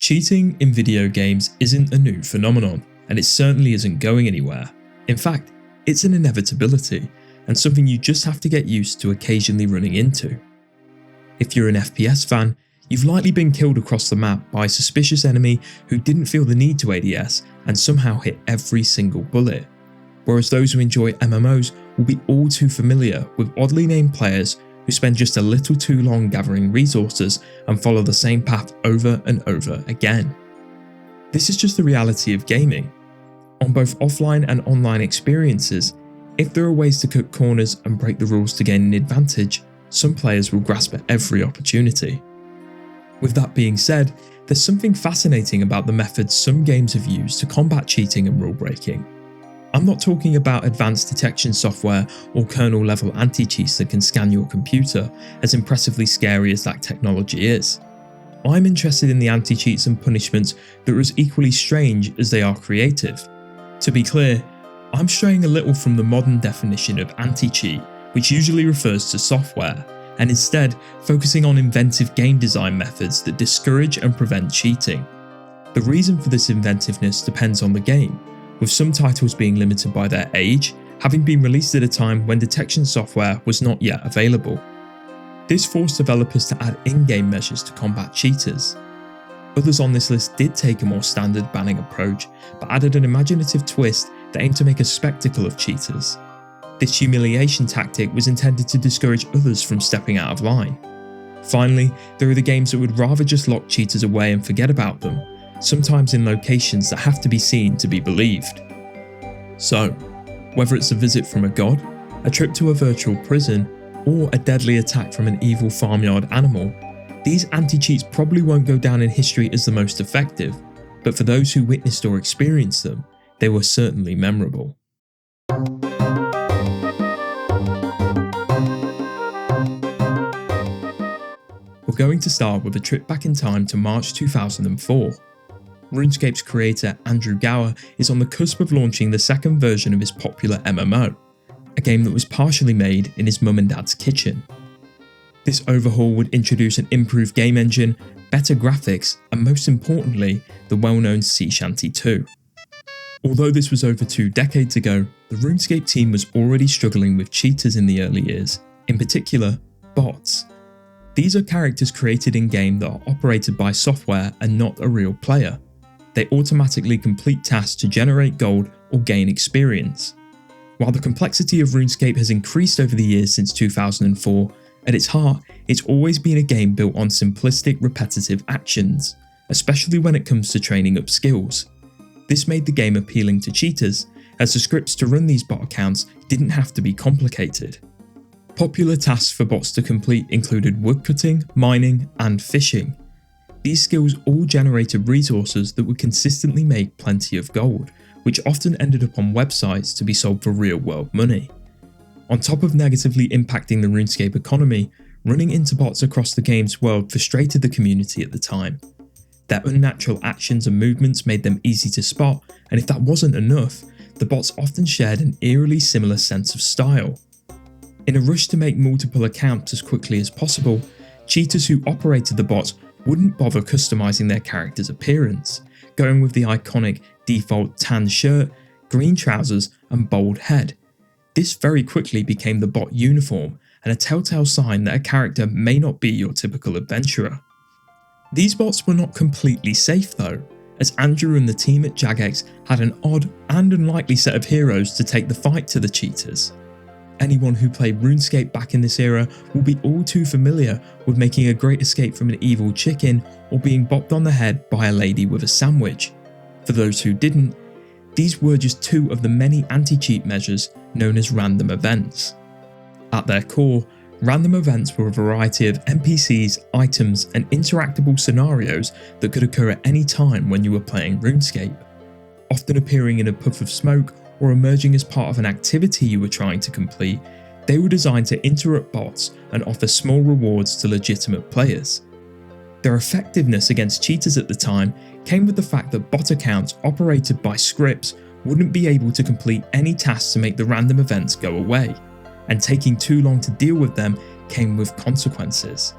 Cheating in video games isn't a new phenomenon, and it certainly isn't going anywhere. In fact, it's an inevitability, and something you just have to get used to occasionally running into. If you're an FPS fan, you've likely been killed across the map by a suspicious enemy who didn't feel the need to ADS and somehow hit every single bullet. Whereas those who enjoy MMOs will be all too familiar with oddly named players who spend just a little too long gathering resources and follow the same path over and over again. This is just the reality of gaming. On both offline and online experiences, if there are ways to cut corners and break the rules to gain an advantage, some players will grasp at every opportunity. With that being said, there's something fascinating about the methods some games have used to combat cheating and rule breaking. I'm not talking about advanced detection software or kernel level anti-cheats that can scan your computer, as impressively scary as that technology is. I'm interested in the anti-cheats and punishments that are as equally strange as they are creative. To be clear, I'm straying a little from the modern definition of anti-cheat, which usually refers to software, and instead focusing on inventive game design methods that discourage and prevent cheating. The reason for this inventiveness depends on the game, with some titles being limited by their age, having been released at a time when detection software was not yet available. This forced developers to add in-game measures to combat cheaters. Others on this list did take a more standard banning approach, but added an imaginative twist that aimed to make a spectacle of cheaters. This humiliation tactic was intended to discourage others from stepping out of line. Finally, there are the games that would rather just lock cheaters away and forget about them, sometimes in locations that have to be seen to be believed. So, whether it's a visit from a god, a trip to a virtual prison, or a deadly attack from an evil farmyard animal, these anti-cheats probably won't go down in history as the most effective, but for those who witnessed or experienced them, they were certainly memorable. We're going to start with a trip back in time to March 2004. RuneScape's creator Andrew Gower is on the cusp of launching the second version of his popular MMO, a game that was partially made in his mum and dad's kitchen. This overhaul would introduce an improved game engine, better graphics, and most importantly, the well-known Sea Shanty 2. Although this was over 2 decades ago, the RuneScape team was already struggling with cheaters in the early years, in particular, bots. These are characters created in-game that are operated by software and not a real player. They automatically complete tasks to generate gold or gain experience. While the complexity of RuneScape has increased over the years since 2004, at its heart, it's always been a game built on simplistic, repetitive actions, especially when it comes to training up skills. This made the game appealing to cheaters, as the scripts to run these bot accounts didn't have to be complicated. Popular tasks for bots to complete included woodcutting, mining, and fishing. These skills all generated resources that would consistently make plenty of gold, which often ended up on websites to be sold for real-world money. On top of negatively impacting the RuneScape economy, running into bots across the game's world frustrated the community at the time. Their unnatural actions and movements made them easy to spot, and if that wasn't enough, the bots often shared an eerily similar sense of style. In a rush to make multiple accounts as quickly as possible, cheaters who operated the bots wouldn't bother customizing their character's appearance, going with the iconic default tan shirt, green trousers, and bold head. This very quickly became the bot uniform and a telltale sign that a character may not be your typical adventurer. These bots were not completely safe though, as Andrew and the team at Jagex had an odd and unlikely set of heroes to take the fight to the cheaters. Anyone who played RuneScape back in this era will be all too familiar with making a great escape from an evil chicken or being bopped on the head by a lady with a sandwich. For those who didn't, these were just 2 of the many anti-cheat measures known as random events. At their core, random events were a variety of NPCs, items, and interactable scenarios that could occur at any time when you were playing RuneScape. Often appearing in a puff of smoke or emerging as part of an activity you were trying to complete, they were designed to interrupt bots and offer small rewards to legitimate players. Their effectiveness against cheaters at the time came with the fact that bot accounts operated by scripts wouldn't be able to complete any tasks to make the random events go away, and taking too long to deal with them came with consequences.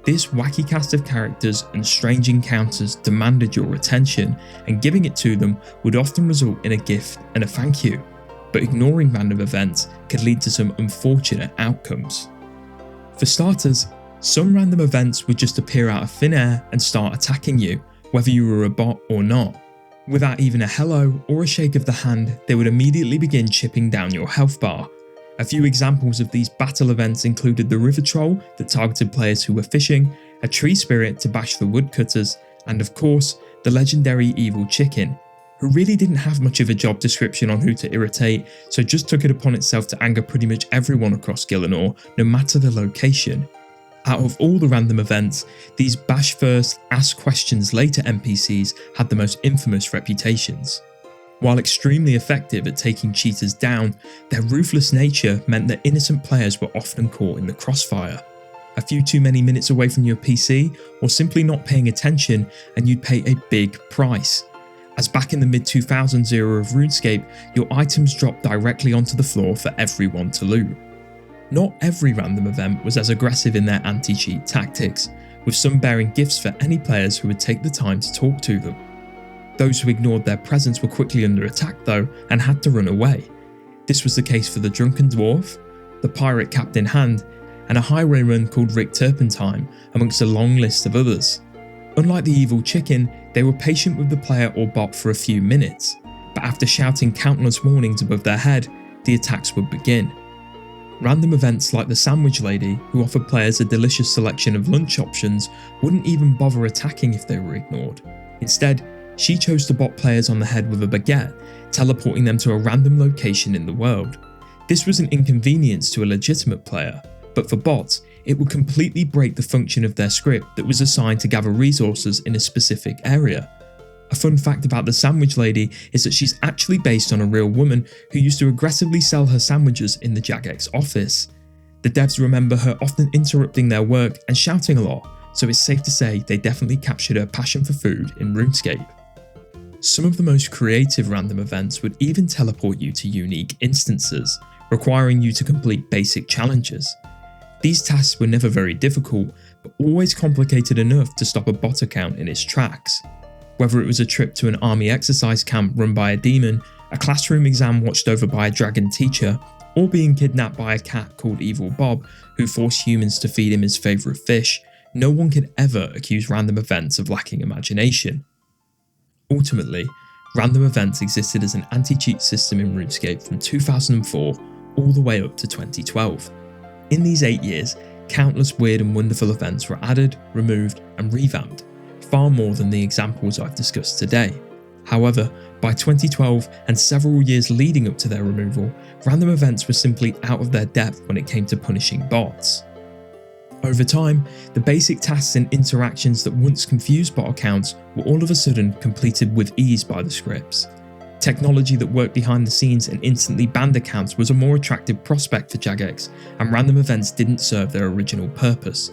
This wacky cast of characters and strange encounters demanded your attention, and giving it to them would often result in a gift and a thank you. But ignoring random events could lead to some unfortunate outcomes. For starters, some random events would just appear out of thin air and start attacking you, whether you were a bot or not. Without even a hello or a shake of the hand, they would immediately begin chipping down your health bar. A few examples of these battle events included the river troll that targeted players who were fishing, a tree spirit to bash the woodcutters, and of course, the legendary evil chicken, who really didn't have much of a job description on who to irritate, so just took it upon itself to anger pretty much everyone across Gielinor, no matter the location. Out of all the random events, these bash first, ask questions later NPCs had the most infamous reputations. While extremely effective at taking cheaters down, their ruthless nature meant that innocent players were often caught in the crossfire. A few too many minutes away from your PC, or simply not paying attention, and you'd pay a big price. As back in the mid-2000s era of RuneScape, your items dropped directly onto the floor for everyone to loot. Not every random event was as aggressive in their anti-cheat tactics, with some bearing gifts for any players who would take the time to talk to them. Those who ignored their presence were quickly under attack though, and had to run away. This was the case for the Drunken Dwarf, the Pirate Cap in Hand, and a highway run called Rick Turpentine, amongst a long list of others. Unlike the evil chicken, they were patient with the player or bot for a few minutes, but after shouting countless warnings above their head, the attacks would begin. Random events like the Sandwich Lady, who offered players a delicious selection of lunch options, wouldn't even bother attacking if they were ignored. Instead, she chose to bot players on the head with a baguette, teleporting them to a random location in the world. This was an inconvenience to a legitimate player, but for bots, it would completely break the function of their script that was assigned to gather resources in a specific area. A fun fact about the Sandwich Lady is that she's actually based on a real woman who used to aggressively sell her sandwiches in the Jagex office. The devs remember her often interrupting their work and shouting a lot, so it's safe to say they definitely captured her passion for food in RuneScape. Some of the most creative random events would even teleport you to unique instances, requiring you to complete basic challenges. These tasks were never very difficult, but always complicated enough to stop a bot account in its tracks. Whether it was a trip to an army exercise camp run by a demon, a classroom exam watched over by a dragon teacher, or being kidnapped by a cat called Evil Bob who forced humans to feed him his favourite fish, no one could ever accuse random events of lacking imagination. Ultimately, random events existed as an anti-cheat system in RuneScape from 2004 all the way up to 2012. In these 8 years, countless weird and wonderful events were added, removed, and revamped, far more than the examples I've discussed today. However, by 2012 and several years leading up to their removal, random events were simply out of their depth when it came to punishing bots. Over time, the basic tasks and interactions that once confused bot accounts were all of a sudden completed with ease by the scripts. Technology that worked behind the scenes and instantly banned accounts was a more attractive prospect for Jagex, and random events didn't serve their original purpose.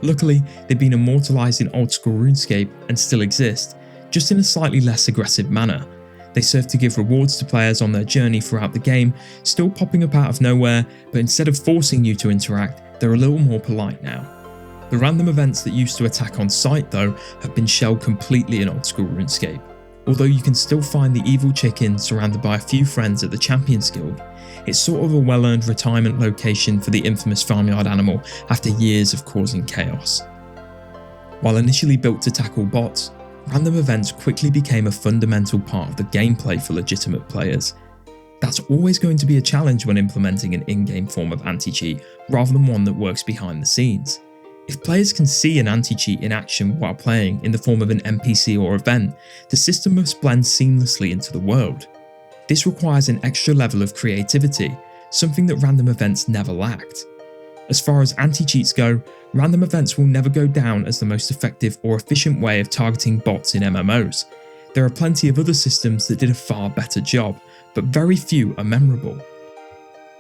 Luckily, they've been immortalised in old school RuneScape and still exist, just in a slightly less aggressive manner. They serve to give rewards to players on their journey throughout the game, still popping up out of nowhere, but instead of forcing you to interact, they're a little more polite now. The random events that used to attack on sight though have been shelved completely in old school RuneScape. Although you can still find the evil chicken surrounded by a few friends at the Champions Guild, it's sort of a well-earned retirement location for the infamous farmyard animal after years of causing chaos. While initially built to tackle bots, random events quickly became a fundamental part of the gameplay for legitimate players. That's always going to be a challenge when implementing an in-game form of anti-cheat rather than one that works behind the scenes. If players can see an anti-cheat in action while playing in the form of an NPC or event, the system must blend seamlessly into the world. This requires an extra level of creativity, something that random events never lacked. As far as anti-cheats go, random events will never go down as the most effective or efficient way of targeting bots in MMOs. There are plenty of other systems that did a far better job, but very few are memorable.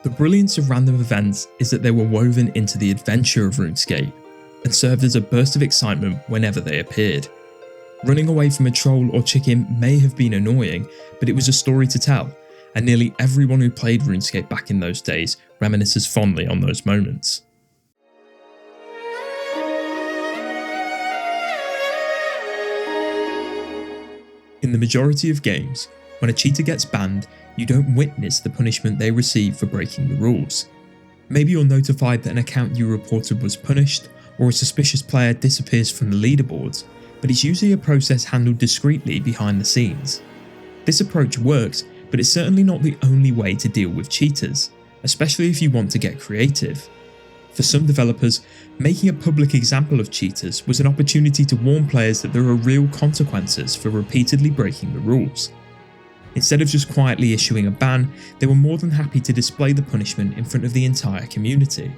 The brilliance of random events is that they were woven into the adventure of RuneScape, and served as a burst of excitement whenever they appeared. Running away from a troll or chicken may have been annoying, but it was a story to tell, and nearly everyone who played RuneScape back in those days reminisces fondly on those moments. In the majority of games, when a cheater gets banned, you don't witness the punishment they receive for breaking the rules. Maybe you're notified that an account you reported was punished, or a suspicious player disappears from the leaderboards, but it's usually a process handled discreetly behind the scenes. This approach works, but it's certainly not the only way to deal with cheaters, especially if you want to get creative. For some developers, making a public example of cheaters was an opportunity to warn players that there are real consequences for repeatedly breaking the rules. Instead of just quietly issuing a ban, they were more than happy to display the punishment in front of the entire community.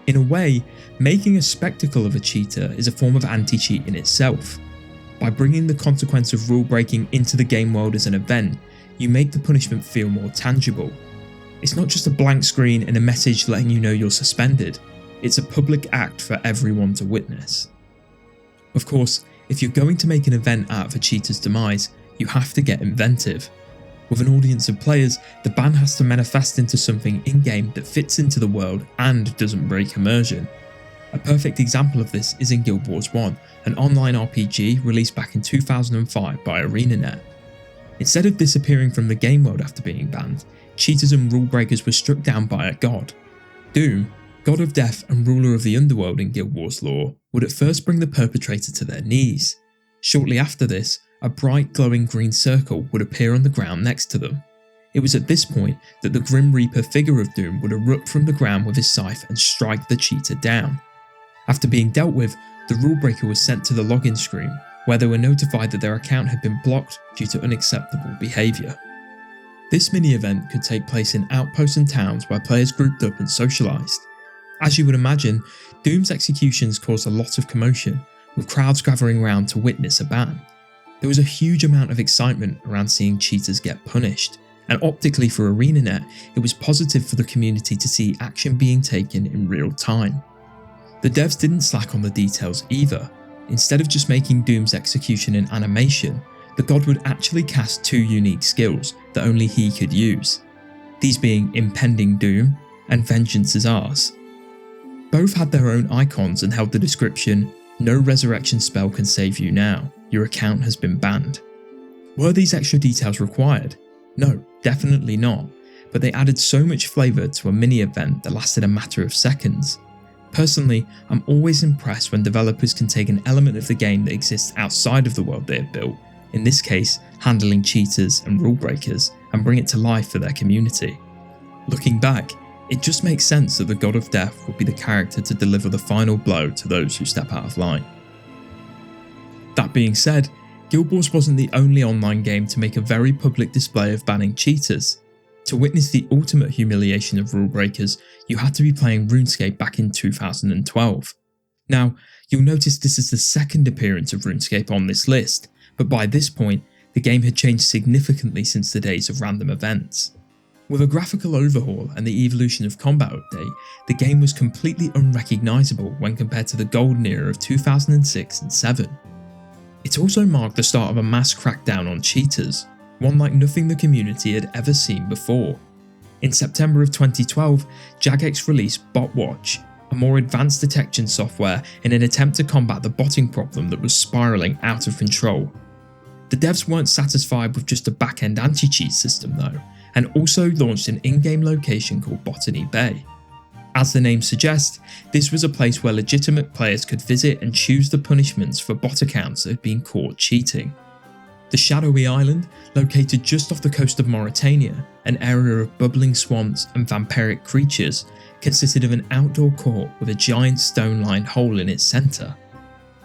In a way, making a spectacle of a cheater is a form of anti-cheat in itself. By bringing the consequence of rule breaking into the game world as an event, you make the punishment feel more tangible. It's not just a blank screen and a message letting you know you're suspended, it's a public act for everyone to witness. Of course, if you're going to make an event out of a cheater's demise, you have to get inventive. With an audience of players, the ban has to manifest into something in-game that fits into the world and doesn't break immersion. A perfect example of this is in Guild Wars 1, an online RPG released back in 2005 by ArenaNet. Instead of disappearing from the game world after being banned, cheaters and rule breakers were struck down by a god. Doom, god of death and ruler of the underworld in Guild Wars lore, would at first bring the perpetrator to their knees. Shortly after this, a bright glowing green circle would appear on the ground next to them. It was at this point that the Grim Reaper figure of Doom would erupt from the ground with his scythe and strike the cheater down. After being dealt with, the rule breaker was sent to the login screen, where they were notified that their account had been blocked due to unacceptable behaviour. This mini-event could take place in outposts and towns where players grouped up and socialised. As you would imagine, Doom's executions caused a lot of commotion, with crowds gathering around to witness a ban. There was a huge amount of excitement around seeing cheaters get punished, and optically for ArenaNet, it was positive for the community to see action being taken in real time. The devs didn't slack on the details either. Instead of just making Doom's execution an animation, the god would actually cast two unique skills that only he could use, these being Impending Doom and Vengeance is Ours. Both had their own icons and held the description, "No resurrection spell can save you now, your account has been banned." Were these extra details required? No, definitely not, but they added so much flavour to a mini event that lasted a matter of seconds. Personally, I'm always impressed when developers can take an element of the game that exists outside of the world they have built, in this case handling cheaters and rule breakers, and bring it to life for their community. Looking back, it just makes sense that the God of Death would be the character to deliver the final blow to those who step out of line. That being said, Guild Wars wasn't the only online game to make a very public display of banning cheaters. To witness the ultimate humiliation of rule breakers, you had to be playing RuneScape back in 2012. Now, you'll notice this is the second appearance of RuneScape on this list, but by this point, the game had changed significantly since the days of random events. With a graphical overhaul and the evolution of combat update, the game was completely unrecognisable when compared to the golden era of 2006 and 7. It also marked the start of a mass crackdown on cheaters, one like nothing the community had ever seen before. In September of 2012, Jagex released BotWatch, a more advanced detection software in an attempt to combat the botting problem that was spiralling out of control. The devs weren't satisfied with just a back-end anti-cheat system though, and also launched an in-game location called Botany Bay. As the name suggests, this was a place where legitimate players could visit and choose the punishments for bot accounts that had been caught cheating. The shadowy island, located just off the coast of Mauritania, an area of bubbling swamps and vampiric creatures, consisted of an outdoor court with a giant stone-lined hole in its centre.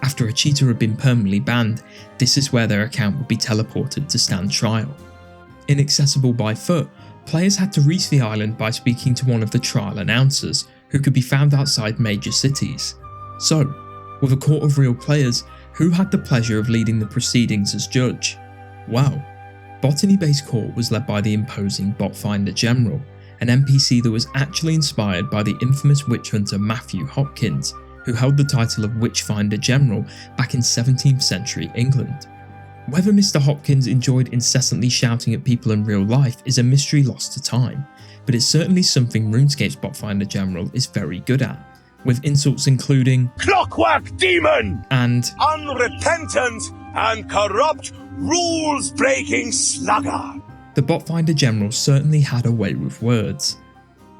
After a cheater had been permanently banned, this is where their account would be teleported to stand trial. Inaccessible by foot, players had to reach the island by speaking to one of the trial announcers, who could be found outside major cities. So, with a court of real players, who had the pleasure of leading the proceedings as judge? Well, Botany Bay's court was led by the imposing Botfinder General, an NPC that was actually inspired by the infamous witch hunter Matthew Hopkins, who held the title of Witchfinder General back in 17th century England. Whether Mr. Hopkins enjoyed incessantly shouting at people in real life is a mystery lost to time, but it's certainly something RuneScape's Botfinder General is very good at, with insults including Clockwork Demon and Unrepentant and corrupt, rules-breaking sluggard. The bot finder general certainly had a way with words.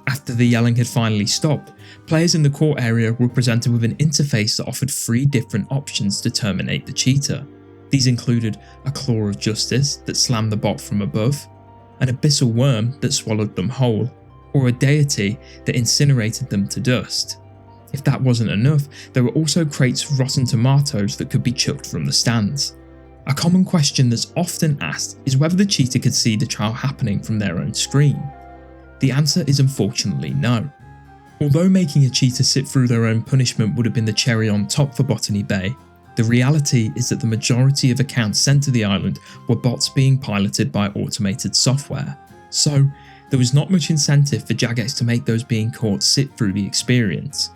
After the yelling had finally stopped, players in the court area were presented with an interface that offered 3 different options to terminate the cheater. These included a claw of justice that slammed the bot from above, an abyssal worm that swallowed them whole, or a deity that incinerated them to dust. If that wasn't enough, there were also crates of rotten tomatoes that could be chucked from the stands. A common question that's often asked is whether the cheater could see the trial happening from their own screen. The answer is unfortunately no. Although making a cheater sit through their own punishment would have been the cherry on top for Botany Bay, the reality is that the majority of accounts sent to the island were bots being piloted by automated software, so there was not much incentive for Jagex to make those being caught sit through the experience.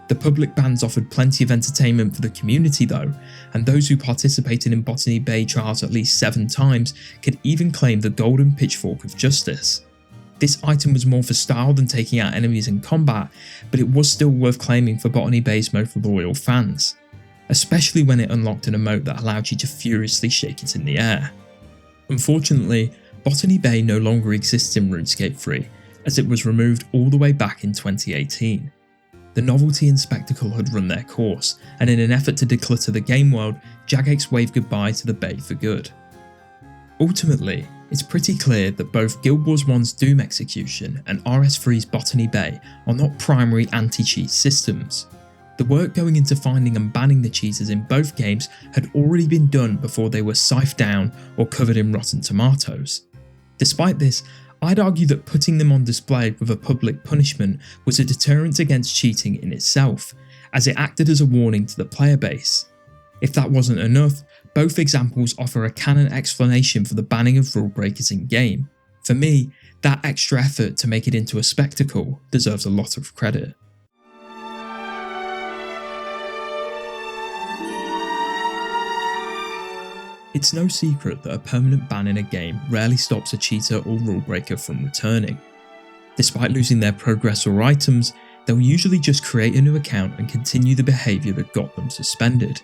The public bans offered plenty of entertainment for the community though, and those who participated in Botany Bay trials at least 7 times could even claim the golden pitchfork of justice. This item was more for style than taking out enemies in combat, but it was still worth claiming for Botany Bay's most loyal fans, especially when it unlocked an emote that allowed you to furiously shake it in the air. Unfortunately, Botany Bay no longer exists in RuneScape 3, as it was removed all the way back in 2018. The novelty and spectacle had run their course, and in an effort to declutter the game world, Jagex waved goodbye to the Bay for good. Ultimately, it's pretty clear that both Guild Wars 1's Doom Execution and RS3's Botany Bay are not primary anti-cheat systems. The work going into finding and banning the cheaters in both games had already been done before they were scythed down or covered in rotten tomatoes. Despite this, I'd argue that putting them on display with a public punishment was a deterrent against cheating in itself, as it acted as a warning to the player base. If that wasn't enough, both examples offer a canon explanation for the banning of rule breakers in game. For me, that extra effort to make it into a spectacle deserves a lot of credit. It's no secret that a permanent ban in a game rarely stops a cheater or rule breaker from returning. Despite losing their progress or items, they'll usually just create a new account and continue the behaviour that got them suspended.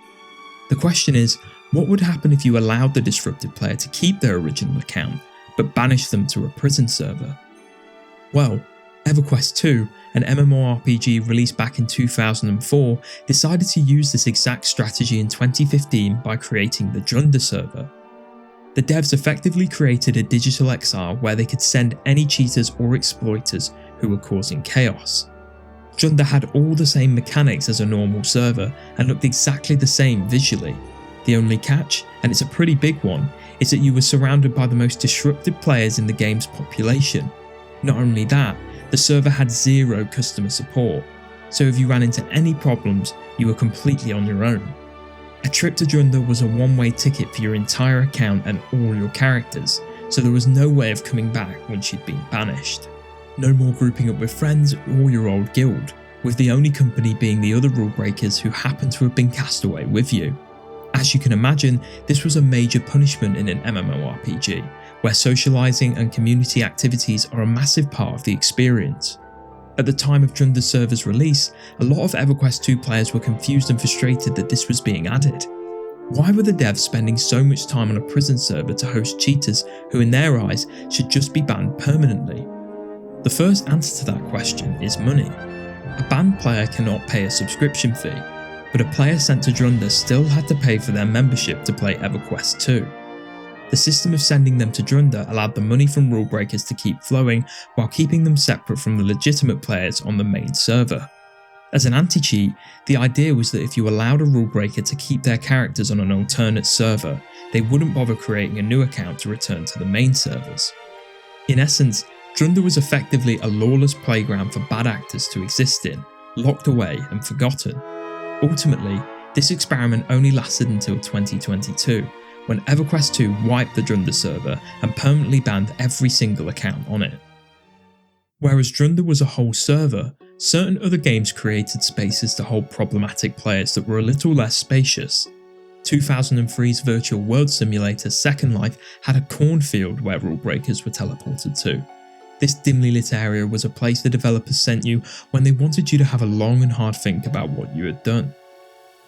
The question is, what would happen if you allowed the disrupted player to keep their original account, but banished them to a prison server? Well, EverQuest 2, an MMORPG released back in 2004, decided to use this exact strategy in 2015 by creating the Drunder server. The devs effectively created a digital exile where they could send any cheaters or exploiters who were causing chaos. Drunder had all the same mechanics as a normal server and looked exactly the same visually. The only catch, and it's a pretty big one, is that you were surrounded by the most disruptive players in the game's population. Not only that, the server had 0 customer support, so if you ran into any problems, you were completely on your own. A trip to Drunder was a one-way ticket for your entire account and all your characters, so there was no way of coming back once you'd been banished. No more grouping up with friends or your old guild, with the only company being the other rule breakers who happened to have been cast away with you. As you can imagine, this was a major punishment in an MMORPG, where socialising and community activities are a massive part of the experience. At the time of Drunder's server's release, a lot of EverQuest 2 players were confused and frustrated that this was being added. Why were the devs spending so much time on a prison server to host cheaters who in their eyes should just be banned permanently? The first answer to that question is money. A banned player cannot pay a subscription fee, but a player sent to Drunder still had to pay for their membership to play EverQuest 2. The system of sending them to Drunder allowed the money from rule breakers to keep flowing while keeping them separate from the legitimate players on the main server. As an anti-cheat, the idea was that if you allowed a rule breaker to keep their characters on an alternate server, they wouldn't bother creating a new account to return to the main servers. In essence, Drunder was effectively a lawless playground for bad actors to exist in, locked away and forgotten. Ultimately, this experiment only lasted until 2022, when EverQuest 2 wiped the Drunder server and permanently banned every single account on it. Whereas Drunder was a whole server, certain other games created spaces to hold problematic players that were a little less spacious. 2003's virtual world simulator Second Life had a cornfield where rule breakers were teleported to. This dimly lit area was a place the developers sent you when they wanted you to have a long and hard think about what you had done.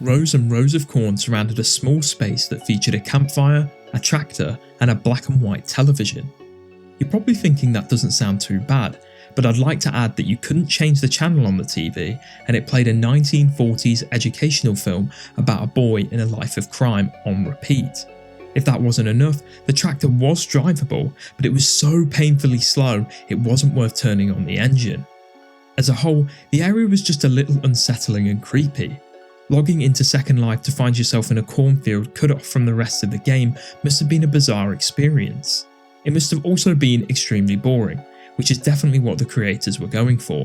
Rows and rows of corn surrounded a small space that featured a campfire, a tractor, and a black and white television. You're probably thinking that doesn't sound too bad, but I'd like to add that you couldn't change the channel on the TV, and it played a 1940s educational film about a boy in a life of crime on repeat. If that wasn't enough, the tractor was drivable, but it was so painfully slow it wasn't worth turning on the engine. As a whole, the area was just a little unsettling and creepy. Logging into Second Life to find yourself in a cornfield cut off from the rest of the game must have been a bizarre experience. It must have also been extremely boring, which is definitely what the creators were going for.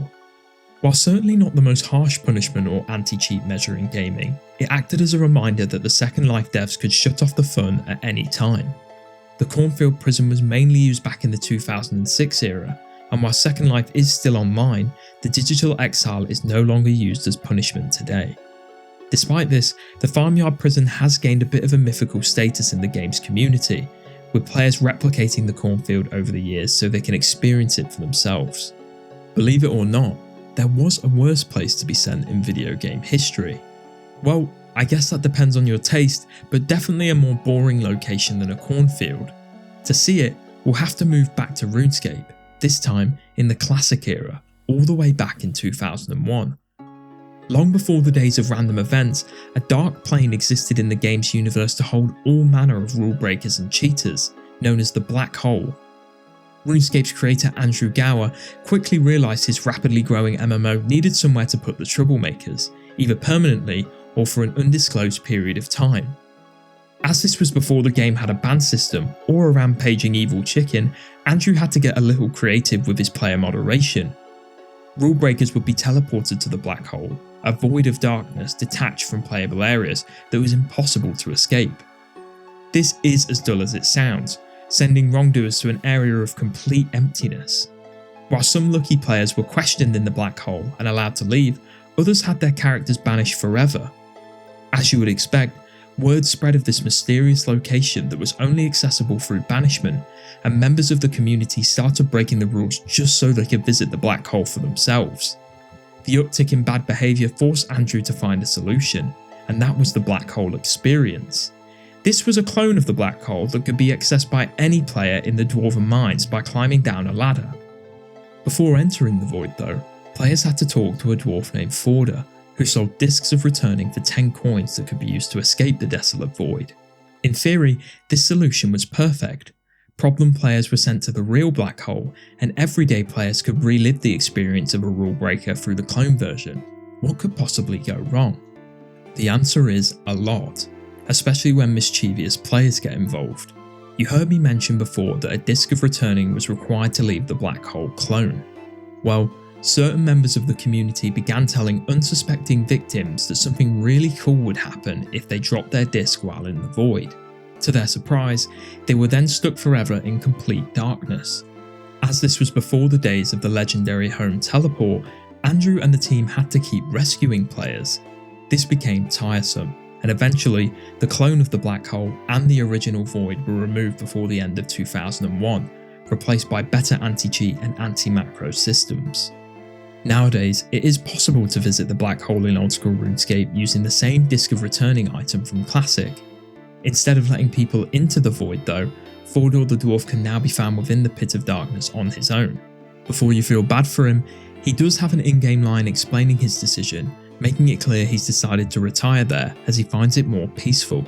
While certainly not the most harsh punishment or anti-cheat measure in gaming, it acted as a reminder that the Second Life devs could shut off the fun at any time. The cornfield prison was mainly used back in the 2006 era, and while Second Life is still online, the digital exile is no longer used as punishment today. Despite this, the farmyard prison has gained a bit of a mythical status in the game's community, with players replicating the cornfield over the years so they can experience it for themselves. Believe it or not, there was a worse place to be sent in video game history. Well, I guess that depends on your taste, but definitely a more boring location than a cornfield. To see it, we'll have to move back to RuneScape, this time in the classic era, all the way back in 2001. Long before the days of random events, a dark plane existed in the game's universe to hold all manner of rule breakers and cheaters, known as the Black Hole. RuneScape's creator Andrew Gower quickly realised his rapidly growing MMO needed somewhere to put the troublemakers, either permanently or for an undisclosed period of time. As this was before the game had a ban system or a rampaging evil chicken, Andrew had to get a little creative with his player moderation. Rule breakers would be teleported to the Black Hole, a void of darkness detached from playable areas that was impossible to escape. This is as dull as it sounds, sending wrongdoers to an area of complete emptiness. While some lucky players were questioned in the Black Hole and allowed to leave, others had their characters banished forever. As you would expect, word spread of this mysterious location that was only accessible through banishment, and members of the community started breaking the rules just so they could visit the Black Hole for themselves. The uptick in bad behaviour forced Andrew to find a solution, and that was the Black Hole experience. This was a clone of the Black Hole that could be accessed by any player in the Dwarven Mines by climbing down a ladder. Before entering the void though, players had to talk to a dwarf named Forder, who sold discs of returning for 10 coins that could be used to escape the desolate void. In theory, this solution was perfect. Problem players were sent to the real Black Hole, and everyday players could relive the experience of a rule breaker through the clone version. What could possibly go wrong? The answer is a lot, especially when mischievous players get involved. You heard me mention before that a disc of returning was required to leave the Black Hole clone. Well, certain members of the community began telling unsuspecting victims that something really cool would happen if they dropped their disc while in the void. To their surprise, they were then stuck forever in complete darkness. As this was before the days of the legendary home teleport, Andrew and the team had to keep rescuing players. This became tiresome, and eventually the clone of the Black Hole and the original void were removed before the end of 2001, replaced by better anti-cheat and anti-macro systems. Nowadays, it is possible to visit the Black Hole in old-school RuneScape using the same disc of returning item from Classic. Instead of letting people into the void though, Fordor the dwarf can now be found within the Pit of Darkness on his own. Before you feel bad for him, he does have an in-game line explaining his decision, making it clear he's decided to retire there as he finds it more peaceful.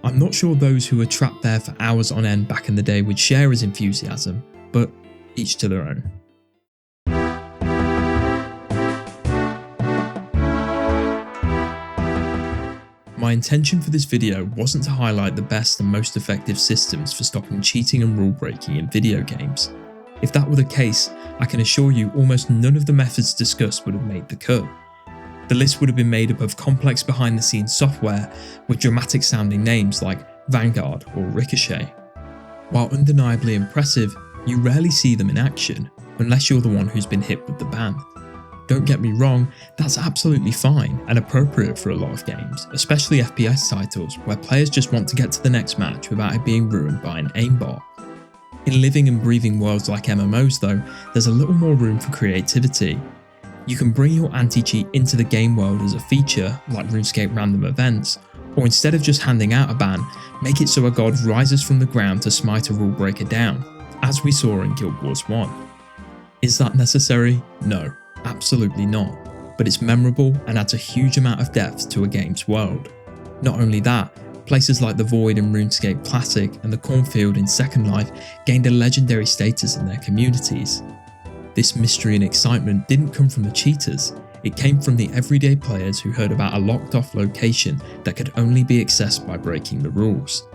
I'm not sure those who were trapped there for hours on end back in the day would share his enthusiasm, but each to their own. My intention for this video wasn't to highlight the best and most effective systems for stopping cheating and rule breaking in video games. If that were the case, I can assure you almost none of the methods discussed would have made the cut. The list would have been made up of complex behind the scenes software with dramatic sounding names like Vanguard or Ricochet. While undeniably impressive, you rarely see them in action, unless you're the one who's been hit with the ban. Don't get me wrong, that's absolutely fine and appropriate for a lot of games, especially FPS titles where players just want to get to the next match without it being ruined by an aimbot. In living and breathing worlds like MMOs though, there's a little more room for creativity. You can bring your anti-cheat into the game world as a feature, like RuneScape random events, or instead of just handing out a ban, make it so a god rises from the ground to smite a rule breaker down, as we saw in Guild Wars 1. Is that necessary? No, absolutely not, but it's memorable and adds a huge amount of depth to a game's world. Not only that, places like the Void in RuneScape Classic and the Cornfield in Second Life gained a legendary status in their communities. This mystery and excitement didn't come from the cheaters, it came from the everyday players who heard about a locked off location that could only be accessed by breaking the rules.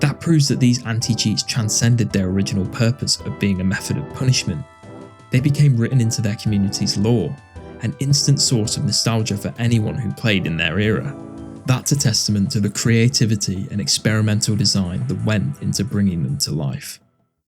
That proves that these anti-cheats transcended their original purpose of being a method of punishment. They became written into their community's lore, an instant source of nostalgia for anyone who played in their era. That's a testament to the creativity and experimental design that went into bringing them to life.